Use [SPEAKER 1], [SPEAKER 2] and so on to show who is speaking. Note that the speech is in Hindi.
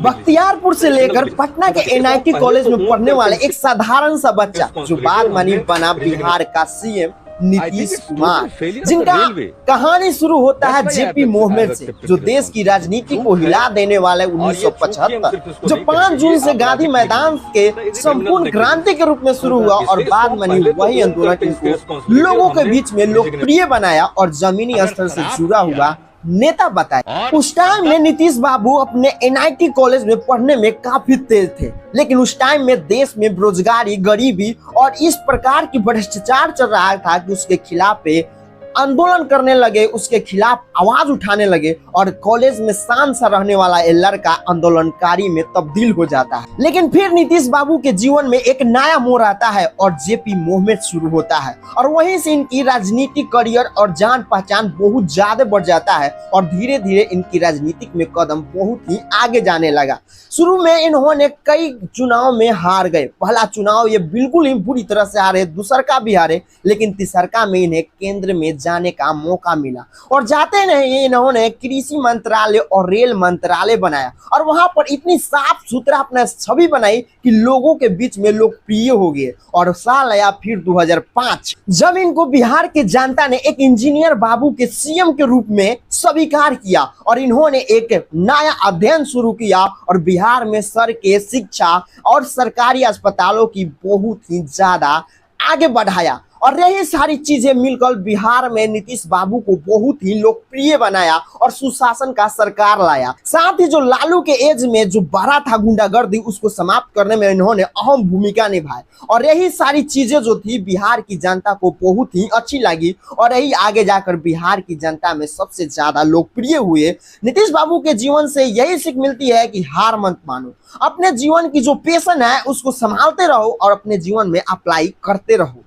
[SPEAKER 1] बख्तियारपुर से लेकर पटना के एनआईटी कॉलेज में पढ़ने वाले एक साधारण सा बच्चा जो बाद में बना बिहार का सीएम नीतीश कुमार, जिनका कहानी शुरू होता है जेपी मोहम्मद से, जो देश की राजनीति को हिला देने वाले 1975 जो 5 जून से गांधी मैदान के संपूर्ण क्रांति के रूप में शुरू हुआ और बाद में वही आंदोलन को लोगों के बीच में लोकप्रिय बनाया और जमीनी स्तर से जुड़ा हुआ नेता बताया। उस टाइम में नीतीश बाबू अपने एनआईटी कॉलेज में पढ़ने में काफी तेज थे, लेकिन उस टाइम में देश में बेरोजगारी, गरीबी और इस प्रकार की भ्रष्टाचार चल रहा था कि उसके खिलाफ आंदोलन करने लगे, उसके खिलाफ आवाज उठाने लगे और कॉलेज में शांत सा रहने वाला ये लड़का आंदोलनकारी में तब्दील हो जाता है। लेकिन फिर नीतीश बाबू के जीवन में एक नया मोड़ आता है और जेपी मोहम्मद शुरू होता है और वहीं से इनकी राजनीतिक करियर और जान पहचान बहुत ज्यादा बढ़ जाता है और धीरे धीरे इनकी राजनीतिक में कदम बहुत ही आगे जाने लगा। शुरू में इन्होंने कई चुनाव में हार गए। पहला चुनाव ये बिल्कुल ही बुरी तरह से हारे, दूसरका भी हारे, लेकिन तीसरका में इन्हें केंद्र में जाने का मौका मिला और जाते नहीं इन्होंने कृषि मंत्रालय और रेल मंत्रालय बनाया और वहां पर इतनी साफ सुथरा अपना छवि बनाई कि लोगों के बीच में लोकप्रिय हो गए। और साल आया फिर 2005 जब इनको बिहार के जनता ने एक इंजीनियर बाबू के सीएम के रूप में स्वीकार किया और इन्होंने एक नया अध्ययन शुरू किया और बिहार में सड़कें, शिक्षा और सरकारी अस्पतालों की बहुत ही ज्यादा आगे बढ़ाया और यही सारी चीजें मिलकर बिहार में नीतीश बाबू को बहुत ही लोकप्रिय बनाया और सुशासन का सरकार लाया। साथ ही जो लालू के एज में जो बढ़ा था गुंडागर्दी, उसको समाप्त करने में इन्होंने अहम भूमिका निभाई और यही सारी चीजें जो थी बिहार की जनता को बहुत ही अच्छी लगी और यही आगे जाकर बिहार की जनता में सबसे ज्यादा लोकप्रिय हुए। नीतीश बाबू के जीवन से यही सीख मिलती है कि हार मत मानो, अपने जीवन की जो पैशन है उसको संभालते रहो और अपने जीवन में अप्लाई करते रहो।